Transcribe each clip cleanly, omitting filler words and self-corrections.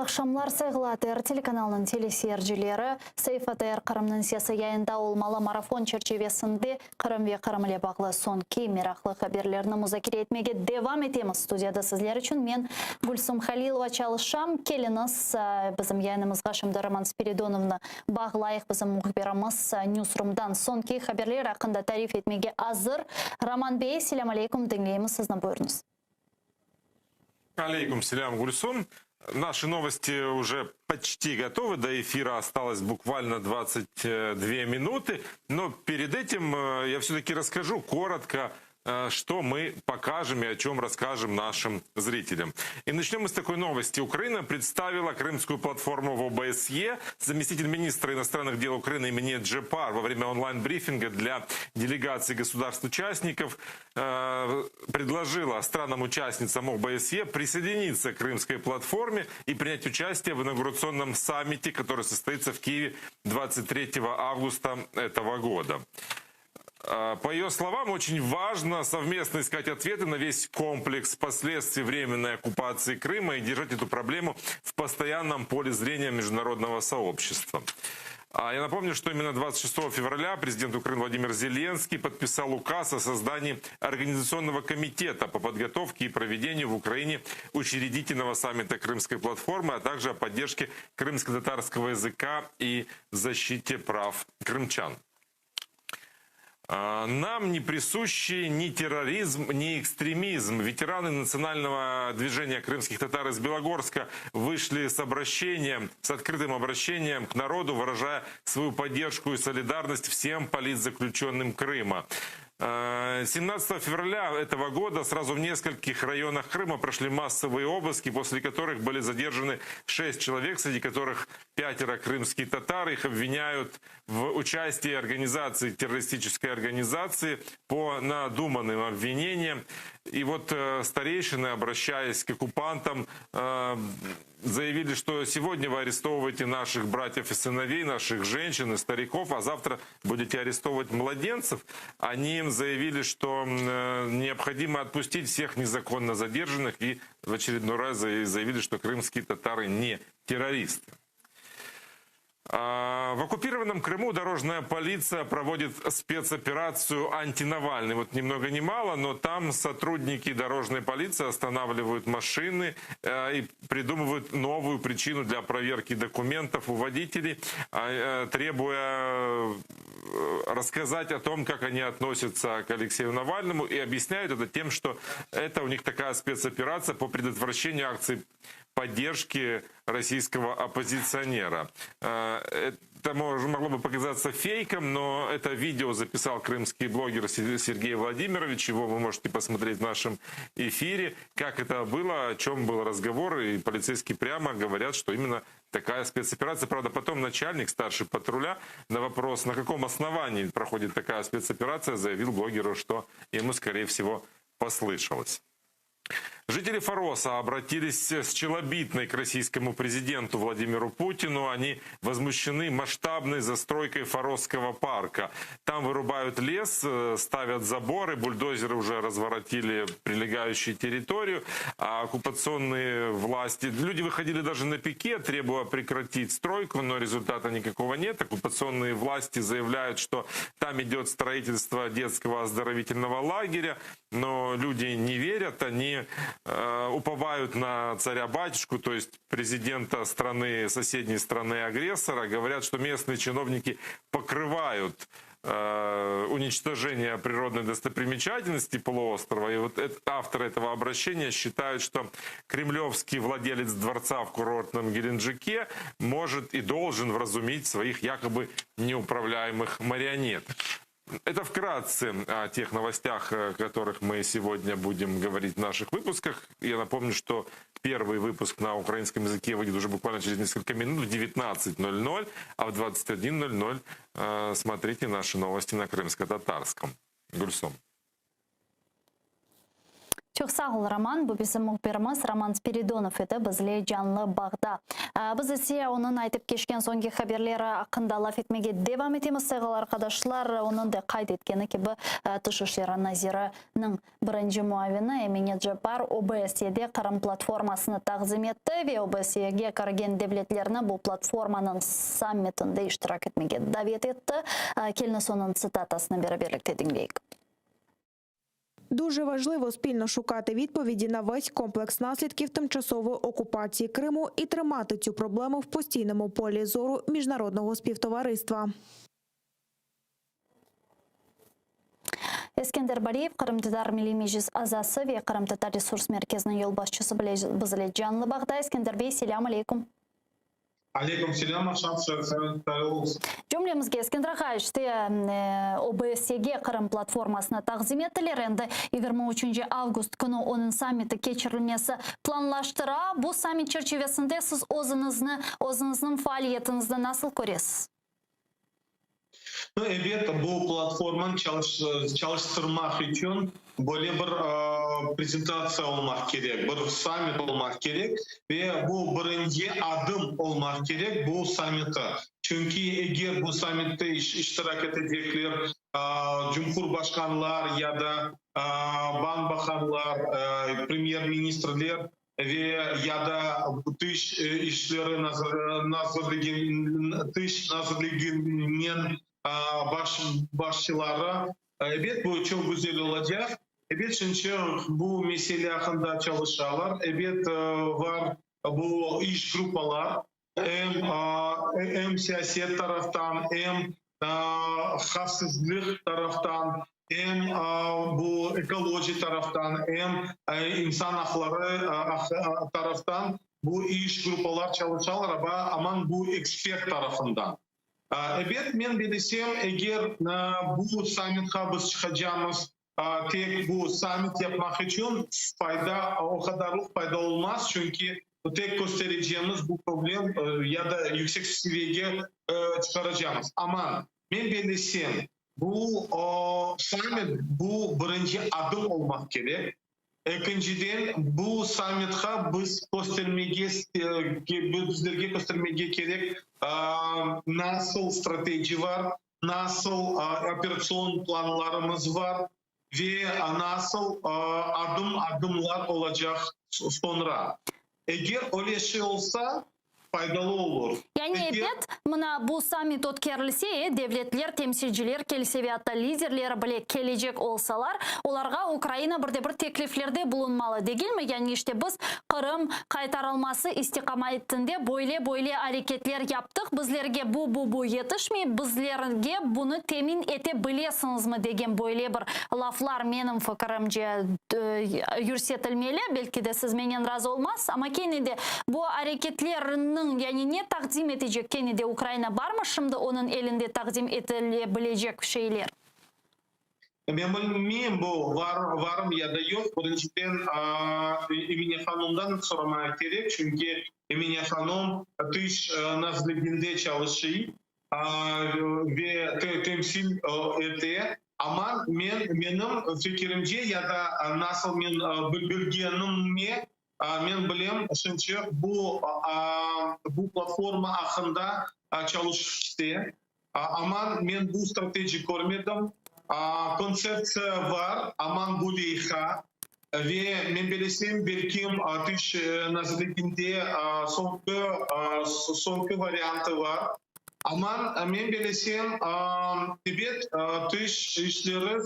Акшамлар сайгылатыр телеканалының телесерджілері Сейфатайр Қырымның сесі яйында олмалы марафон черчевесінде Қырым ве Қырымле бағлы сон кей мерақлы хаберлеріні музакире етмеге девам етеміз. Студияда сізлер үшін мен Гульсум Халилова чалышам. Келіңіз бізім яйнымызға шымды Роман Спиридоновны бағлайық бізім мұхберіміз Ньюсрумдан сон кей хаберлер ақында тариф етмеге азыр. Роман Бей, селям алейкум, деңлейміз сіздің бұрыңыз. Алейкум селям, Гульсум. Наши новости уже почти готовы. До эфира осталось буквально 22 минуты. Но перед этим я все-таки расскажу коротко, что мы покажем и о чем расскажем нашим зрителям. И начнем мы с такой новости. Украина представила крымскую платформу в ОБСЕ. Заместитель министра иностранных дел Украины имени Джепар во время онлайн-брифинга для делегаций государств-участников предложила странам-участницам ОБСЕ присоединиться к крымской платформе и принять участие в инаугурационном саммите, который состоится в Киеве 23 августа этого года. По ее словам, очень важно совместно искать ответы на весь комплекс последствий временной оккупации Крыма и держать эту проблему в постоянном поле зрения международного сообщества. Я напомню, что именно 26 февраля президент Украины Владимир Зеленский подписал указ о создании Организационного комитета по подготовке и проведению в Украине учредительного саммита Крымской платформы, а также о поддержке крымско-татарского языка и защите прав крымчан. Нам не присущи ни терроризм, ни экстремизм. Ветераны национального движения крымских татар из Белогорска вышли с обращением, с открытым обращением к народу, выражая свою поддержку и солидарность всем политзаключенным Крыма. 17 февраля этого года сразу в нескольких районах Крыма прошли массовые обыски, после которых были задержаны 6 человек, среди которых 5 крымские татары. Их обвиняют в участии террористической организации по надуманным обвинениям. И вот старейшины, обращаясь к оккупантам, заявили, что сегодня вы арестовываете наших братьев и сыновей, наших женщин и стариков, а завтра будете арестовывать младенцев. Они им заявили, что необходимо отпустить всех незаконно задержанных, и в очередной раз заявили, что крымские татары не террористы. В оккупированном Крыму дорожная полиция проводит спецоперацию «Антинавальный». Вот ни много ни мало, но там сотрудники дорожной полиции останавливают машины и придумывают новую причину для проверки документов у водителей, требуя рассказать о том, как они относятся к Алексею Навальному, и объясняют это тем, что это у них такая спецоперация по предотвращению акций поддержки российского оппозиционера. Это могло бы показаться фейком, но это видео записал крымский блогер Сергей Владимирович. Его вы можете посмотреть в нашем эфире. Как это было, о чем был разговор. И полицейские прямо говорят, что именно такая спецоперация. Правда, потом начальник, старший патруля, на вопрос, на каком основании проходит такая спецоперация, заявил блогеру, что ему, скорее всего, послышалось. Жители Фороса обратились с челобитной к российскому президенту Владимиру Путину. Они возмущены масштабной застройкой Форосского парка. Там вырубают лес, ставят заборы, бульдозеры уже разворотили прилегающую территорию. А оккупационные власти... Люди выходили даже на пикет, требуя прекратить стройку, но результата никакого нет. Оккупационные власти заявляют, что там идет строительство детского оздоровительного лагеря, но люди не верят, они уповают на царя-батюшку, то есть президента страны, соседней страны-агрессора, говорят, что местные чиновники покрывают уничтожение природной достопримечательности полуострова. И вот авторы этого обращения считают, что кремлевский владелец дворца в курортном Геленджике может и должен вразумить своих якобы неуправляемых марионеток. Это вкратце о тех новостях, о которых мы сегодня будем говорить в наших выпусках. Я напомню, что первый выпуск на украинском языке выйдет уже буквально через несколько минут в 19:00, а в 21:00 смотрите наши новости на крымско-татарском. Гульсом. Çok sağ ol Роман. Bu bizim muhbirimiz Роман Спиридонов еді bizle canlı bağda. Biz ise onun aytıp geçken sonki haberleri hakkında laf etmege devam etemiz sayılı arkadaşlar. Onun da kaydetkeni gibi Tışışları Nazirinin birinci muavini Emine Cabbar OBSE'de Kırım platformasını takzim etti ve OBSE'ye kırgen devletlerine bu platformanın sammitinde iştirak etmege davet etti. Kelini sonun цитатасını birlikte dinleyik. Дуже важливо спільно шукати відповіді на весь комплекс наслідків тимчасової окупації Криму і тримати цю проблему в постійному полі зору міжнародного співтовариства. Eskender Baliyev, Kırım Tatar Milli Meclis azası ve Kırım Tatar Resurs Merkezi'nin yol başçısı bizle canlı bağda. Eskender Bey, selam aleyküm. Алейкум селям, Ашам Шариф. Cümlemizge Eskender Ağay, işte OBSE'ye Kırım platformasına takzim ettiler. Endi 23 Avgust günü onun sammiti geçirilmesi planlaştıra. Bu sammit çerçevesinde siz o'zingizning faoliyatingizni nasıl ko'rasiz? Evet, bu platformun çalıştırmak için böyle bir prezentatsiya olmak gerek, bir summit olmak gerek ve bu birinci adım olmak gerek bu sammit'e. Çünkü eğer bu sammit'te iştirak edecekler cumhurbaşkanlar ya da bakanlar, premier ministrler ve ya da dış işleri nazırlığının başçıları. Evet, bu çok güzel olacak. Evet, çünkü bu mesele hakkında çalışıyorlar. Evet, var bu iş gruplar hem siyaset taraftan hem haksızlık taraftan hem bu ekoloji taraftan hem insan hakları taraftan bu iş gruplar çalışıyorlar ama bu ekspert tarafından. Evet, ben bilsem eğer bu sammit'e biz çıkacağımız tek bu summit yapmak için o kadarlık fayda olmaz. Çünkü tek göstereceğimiz bu problem ya da yüksek seviyeye çıkaracağımız. Ama ben bilsem bu summit bu birinci adım olmak gerek. İkinciden bu sammit'e biz bizlerge göstermege gerek nasıl strateji var, nasıl operasyon planlarımız var ve nasıl adımlar olacak sonra. Eğer öyle şey olsa faydalı olur. Yani evet, bu summit ötkerilse, devletler, temsilciler, kelseviyatta liderler bile gelecek olsalar, olarga Ukrayna bir tekliflerde bulunmalı değil mi? Yani işte biz Kırım kaytarılması istikametinde böyle hareketler yaptık. Bizlerge bu yetişmiyor. Bizlerge bunu temin edebilirsiniz mi degen böyle bir laflar benim fikrimce yürsetilmeli. Belki de siz menen razı olmaz ama kenede bu hareketlerin yani ne takdim edecek kenede Ukrayna var mı şimdi onun elinde takdim edilebilecek şeyler? Ben bilmiyorum bu var mı ya da yok. Birinciden Emine Hanım'dan sormaya gerek. Çünkü Emine Hanım dış nazlıkında çalışıyor ve temsil ediyor. Ama benim fikrimce ya da nasıl ben bilgenimle ben bileyim çünkü bu platforma hakkında çalıştı. Ama ben bu strateji görmedim. Konsept var ama bu değil. Ve ben bilsem belki dış nazlıkında sonki varyantı var. Ama ben bilsem evet dış işleri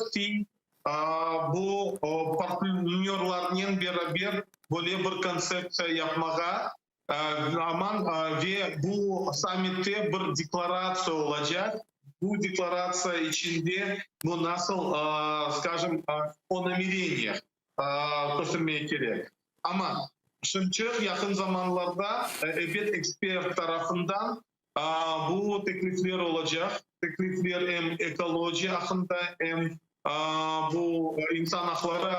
bu partnerlerle beraber böyle bir konsept yapmaya ama ve bu sammitte bir deklarasyon olacak. Bu deklarasyon içinde bu nasıl, скажем, o намерение göstermeye gerek. Ama çünkü yakın zamanlarda evet ekspert tarafından bu teklifler olacak. Teklifler hem ekoloji hakkında hem bu insan hakları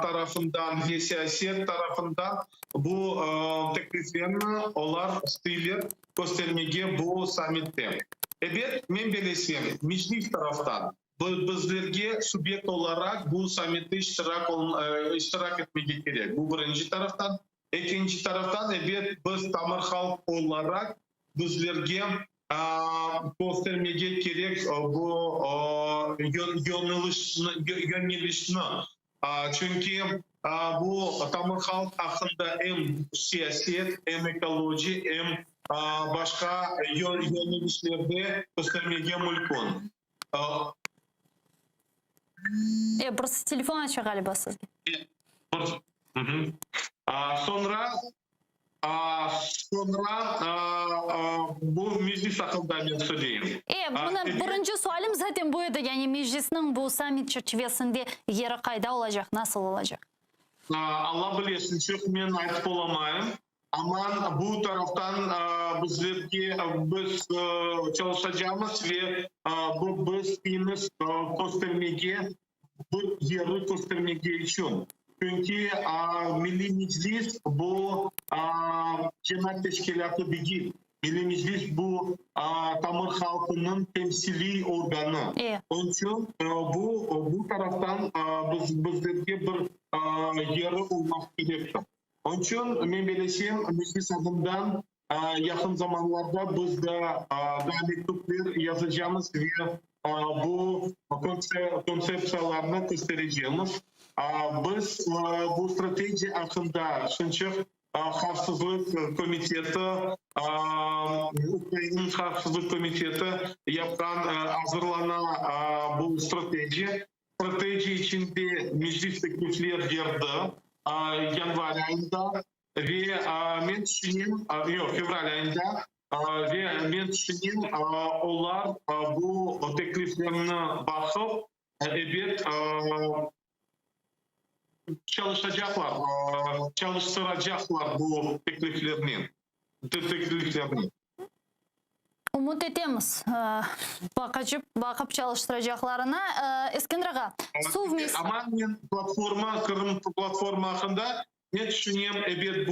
tarafından ve siyaset tarafından bu tekliflerini onlar istiyorlar göstermeye bu sammitte. Evet, ben bilsem meclis taraftan bizlerge subjekt olarak bu sammit'te iştirak etmegi gerek. Bu birinci taraftan. İkinci taraftan biz tamir halk olarak bizlerge göstermege gerek bu yönelişini. Çünkü bu tamir halk hakkında hem siyaset, hem ekoloji, hem başka yönelişlerde göstermege mümkün. Burası telefon açıyor galiba sizge. Sonra bu meclis hakkında ben söyleyeyim. Buna birinci sualim zaten buydu. Yani meclisinin bu summit çerçevesinde yeri kayda olacak, nasıl olacak? Allah bilirsin, çok men aytıp olamayım. Ama bu taraftan bizlerge biz çalışacağımız ve biz temiz göstermege, bu yeri göstermege için. Çünkü Milli Meclis bu cemaat teşkilatı değil. Milli Meclis bu tamir halkının temsili organı. Onun için bu taraftan bizlerge bir yeri olmak gerekli. Onun için ben belirteyim, meclis adından yakın zamanlarda biz de mektuplar yazacağımız ve bu konsepsiyalarını göstereceğimiz. Biz bu strateji hakkında Şınçık Xavfsızlık Komiteti, Ukrayna'nın Xavfsızlık Komiteti yapkan hazırlanan bu strateji. Strateji içinde meclis teklifler geldi yanvar ayında ve ben düşünüyorum, fevral ayında ve ben düşünüyorum onlar bu tekliflerine bakıp çalıştıracaklar bu tekliflerini. Umut etemiz. Bakıp çalıştıracaklarına. İskender Ağa, Ama ben Kırım platforma hakkında ne düşünüyorum? Evet,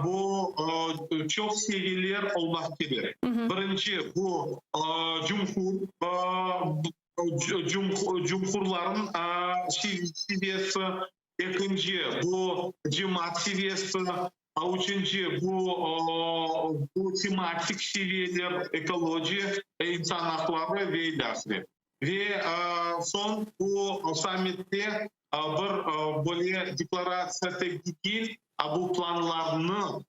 bu çok seviyeler olmak gerek. Birinci bu cumhurların seviyesi, ikinci bu cemaat seviyesi, üçüncü bu tematik seviyeler, ekoloji, insan hakları ve ilaçları. Ve son bu sammitte bir böyle deklarasya değil, bu planlarını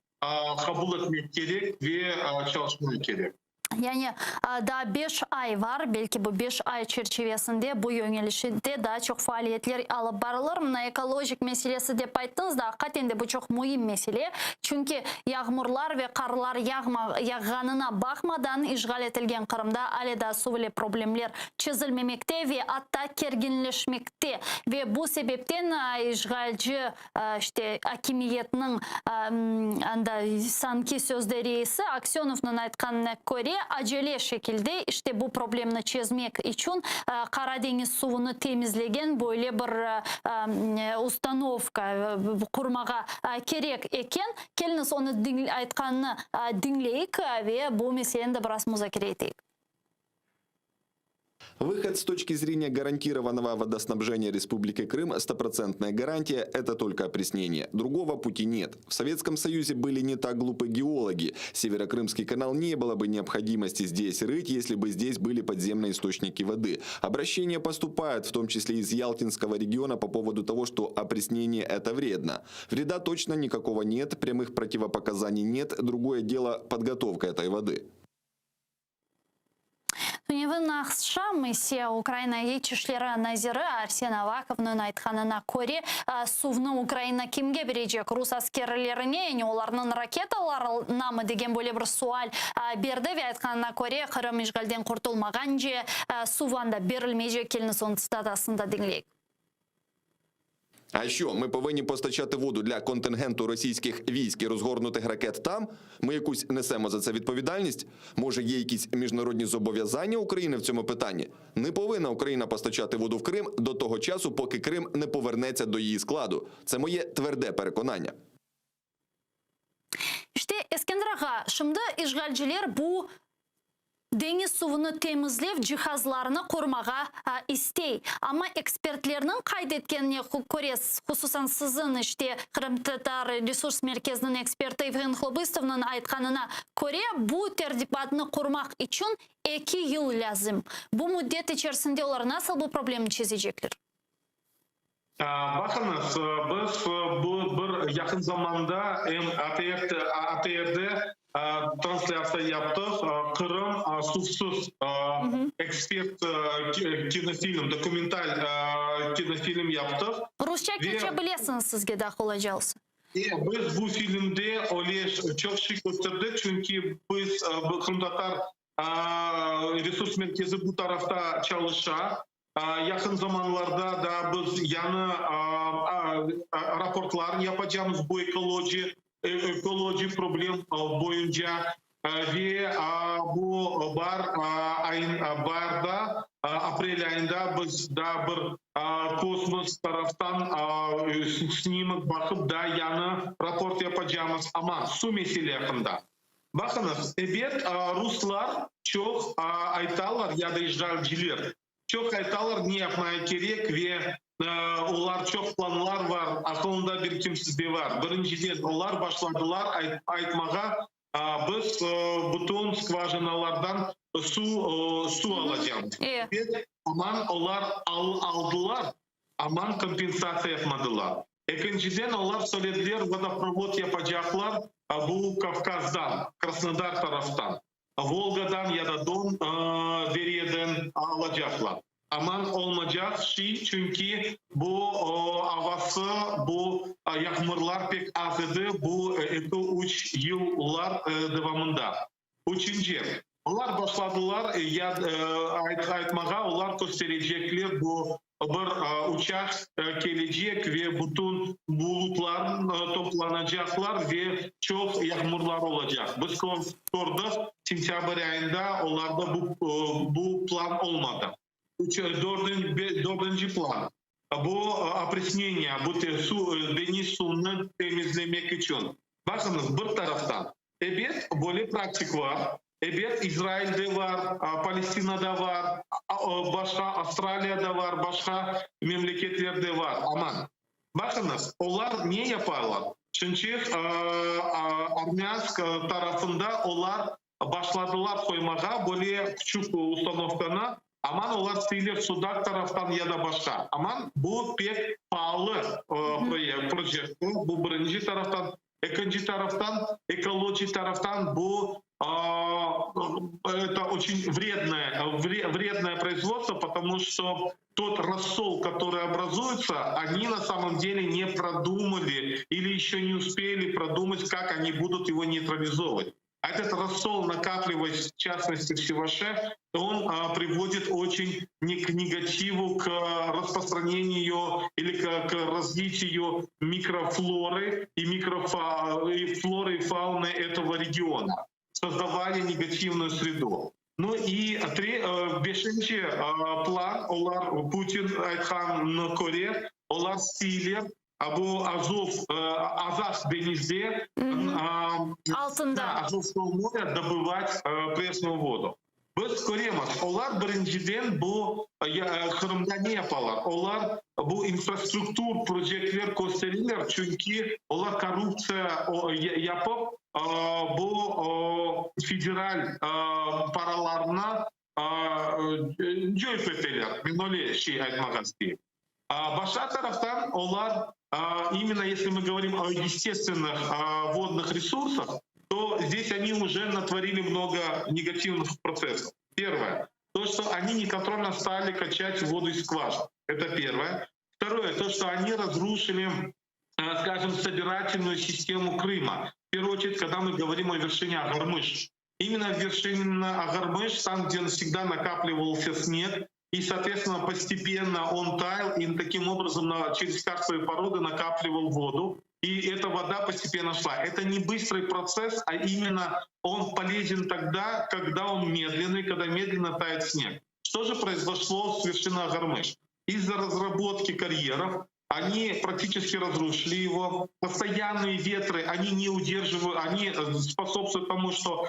kabul etmek gerek ve çalışmak gerek. Yani daha 5 ay var. Belki bu 5 ay çerçevesinde bu yönelişte daha çok faaliyetler alıp barılır. Mına ekolojik meselesi de ayttınız da hakikaten de bu çok mühim mesele. Çünkü yağmurlar ve karlar yağganına bakmadan işgal etilgen Kırım'da aleda suvle problemler çözülmemekte ve hatta kerginleşmekte. Ve bu sebepten işgalci işte hakimiyetinin sanki sözleri ise Aksionov'un aytkanına göre acele şekilde işte bu problemini çözmek için Karadeniz suvunu temizlegen böyle bir ustanovka kurmağa gerek eken. Keliniz onu aytkanını dinleyik ve bu meseleni de biraz müzakere ettik. Выход с точки зрения гарантированного водоснабжения Республики Крым, стопроцентная гарантия – это только опреснение. Другого пути нет. В Советском Союзе были не так глупы геологи. Северокрымский канал не было бы необходимости здесь рыть, если бы здесь были подземные источники воды. Обращения поступают, в том числе из Ялтинского региона, по поводу того, что опреснение – это вредно. Вреда точно никакого нет, прямых противопоказаний нет. Другое дело – подготовка этой воды. Нақша миссия Украина етішілері Назиры Арсен Аваковның айтқанына көре сувны Украина кімге бережек? Рус аскерлеріне, оларының ракеталар намы деген бөле бір суал берді ве айтқанына көре Қырым işgalден құртылмаған же суванда берілмеже келіні соның статасында деңлейк. А що, ми повинні постачати воду для контингенту російських військ і розгорнутих ракет там? Ми якусь несемо за це відповідальність? Може, є якісь міжнародні зобов'язання України в цьому питанні? Не повинна Україна постачати воду в Крим до того часу, поки Крим не повернеться до її складу. Це моє тверде переконання. İşte İskender Ağa, şimdi işgalciler bu Deniz suvunu temizlеп cihazlarını kurmağa istey. Ama ekspertlerinin kaydetkenine көрес, hususan sizin işte Kırım Tatar Resurs Merkezi'nin eksperti Evgen Хлобыстовның айтқанына көре, bu tertibatını kurmak için 2 yıl lazım. Bu müddet içerisinde onlar nasıl bu problemi çözecekler? Bakınız, biz bu bir yakın zamanda ATR'de трансляция yaptık. Kırım susuz ekspert kinofilm, dokumental kinofilm yaptık. Rusça geçebilirsiniz sizge dahil olacağız. Biz bu filmde öyle çok şey gösterdik çünkü biz Kırım Tatar Resurs Merkezi bu tarafta çalışıyor. Yakın zamanlarda da biz yanı raportlar yapacağımız bu ekoloji problem boyunca ve bu barda April ayında biz da bir kosmos taraftan snimak bakıp da yanı raport yapacağımız ama su meselesinde. Bakınız, evet Ruslar çok aytalar ya da işgalciler. Çok aytalar ne yapmaya gerek ve onlar çok planlar var, aklında bir kimsizliği var. Birinciden onlar başladılar aytmağa, biz bütün skvajinalardan su alacağız. Evet, aman onlar aldılar, aman kompensasya yapmadılar. İkinciden onlar söylediler, vodoprovod yapacaklar bu Kafkaz'dan, Krasnodar taraftan. Volga'dan ya da Don dereden alacaklar. Aman olmayacak şey çünkü bu havası, bu yağmurlar pek az idi bu 2-3 yıllar devamında. Üçüncü, onlar başladılar aytmağa, onlar gösterecekler bu bir uçak gelecek ve bütün bulutlar toplanacaklar ve çok yağmurlar olacak. Biz gördük sentyabr ayında onlarda bu plan olmadı. Dördüncü plan. Bu apreснение, bu deniz suyunu temizlemek için. Bakınız bir taraftan. Evet, böyle pratik var. Evet, İsrail'de var, Palestina'da var, başka Avustralya'da var, başka memleketlerde var. Aman. Bakınız, onlar niye yaparlar? Çünkü Armyansk tarafında onlar başladılar koymaya böyle küçük uстановканы. Aman onlar Silir Sudak taraftan ya da başka. Aman bu pek pahalı proje. Bu birinci taraftan. İkinci taraftan, экология taraftan bu это очень вредное производство, потому что тот рассол, который образуется, они на самом деле не продумали или еще не успели продумать, как они будут его нейтрализовывать. А этот рассол, накапливаясь, в частности, в Севаше, он приводит очень к негативу, к распространению или к развитию микрофлоры и флоры и фауны этого региона, создавая негативную среду. Ну и бешенче план олар Путин айтхан көре, олар стилер, bu Azov denizde Azovskого моря добывать пресную воду. Biz göremiz. Onlar birinciden bu Kırım'da ne yaparlar? Onlar bu infrastruktur projeler gösterirler çünkü onlar korrupsiya yapıp bu federal paralarına cöpetler. Ben öyle şey aytmak istiyorum. Başka taraftan onlar именно если мы говорим о естественных водных ресурсах, то здесь они уже натворили много негативных процессов. Первое, то, что они неконтрольно стали качать воду из скважин. Это первое. Второе, то, что они разрушили, скажем, собирательную систему Крыма. В первую очередь, когда мы говорим о вершине Агармыш. Именно в вершине Агармыш, там, где всегда накапливался снег, и, соответственно, постепенно он таял, и таким образом через карстовые породы накапливал воду. И эта вода постепенно шла. Это не быстрый процесс, а именно он полезен тогда, когда он медленный, когда медленно тает снег. Что же произошло с вершины Агармыш? Из-за разработки карьеров Они практически разрушили его. Постоянные ветры, они не удерживают, они способствуют тому, что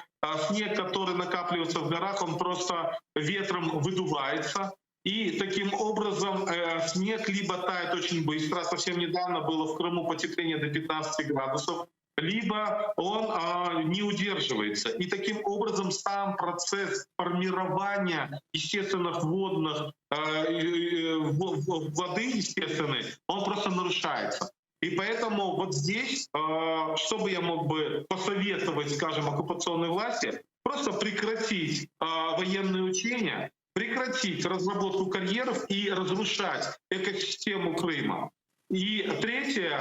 снег, который накапливается в горах, он просто ветром выдувается. И таким образом снег либо тает очень быстро, совсем недавно было в Крыму потепление до 15 градусов, либо он не удерживается. И таким образом сам процесс формирования естественных водных воды естественной, он просто нарушается. И поэтому вот здесь, что бы я мог бы посоветовать, скажем, оккупационной власти, просто прекратить военные учения, прекратить разработку карьеров и разрушать экосистему Крыма. И третье,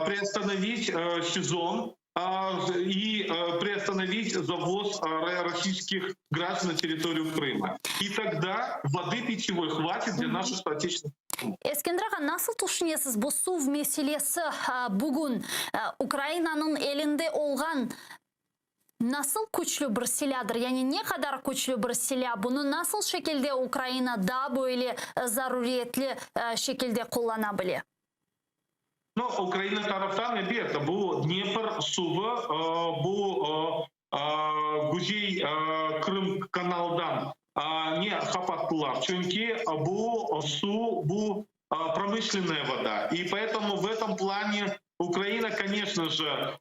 приостановить сезон и приостановить завоз российских граждан на территорию Крыма. И тогда воды питьевой хватит для наших соотечественников. Ескендір аға, насыл түшінесіз бұл су мәселесі бүгін Украинаның елінде олған насыл күчлі бір селядыр? Яғни не қадар күчлі бір селя? Бұны насыл шекелде Украинада бөйле заруретлі шекелде қоллана біле? Ну, Украина тарафтан это был Днепр, Сува, был Гузей, Крым каналдан не хапаттылар. Чөнки был су, был промышленная вода. И поэтому в этом плане Украина, конечно же,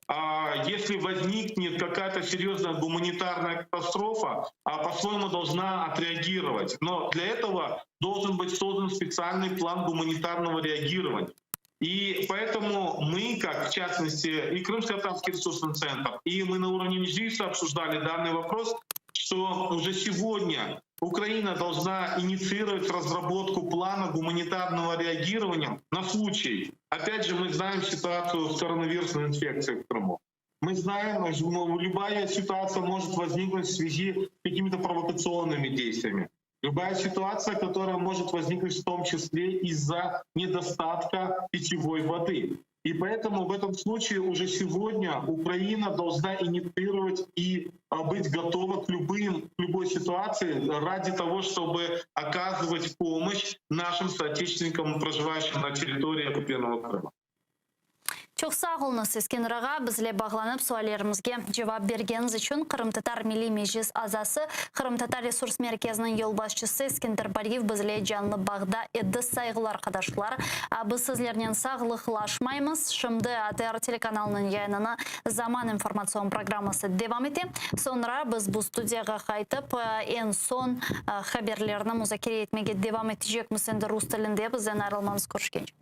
если возникнет какая-то серьезная гуманитарная катастрофа, по-своему должна отреагировать. Но для этого должен быть создан специальный план гуманитарного реагирования. И поэтому мы, как в частности и Крымско-Татарский ресурсный центр, и мы на уровне Межлиса обсуждали данный вопрос, что уже сегодня Украина должна инициировать разработку плана гуманитарного реагирования на случай. Опять же, мы знаем ситуацию с коронавирусной инфекцией в Крыму. Мы знаем, что любая ситуация может возникнуть в связи с какими-то провокационными действиями. Любая ситуация, которая может возникнуть в том числе из-за недостатка питьевой воды. И поэтому в этом случае уже сегодня Украина должна инициировать и быть готова к любой ситуации ради того, чтобы оказывать помощь нашим соотечественникам, проживающим на территории оккупированного Крыма. Çok sağ olunuz Eskender ağa, bizle bağlanıp suallerimizge cevap bergeniz için Kırım-Tatar Milli Meclis azası, Kırım-Tatar Resurs Merkezi'nin yol başçısı Eskender Bariyev bizle canlı bağda edi. Saygılar arkadaşlar. Biz sizlerden sağlıklaşmayımız. Şimdi ATR telekanalının yayınına Zaman informasyon programması devam etti. Sonra biz bu studiyaga kayıtıp en son haberlerini müzakere etmeye devam edecek misindir Rus tilinde bizden ayrılmamız görüşkence.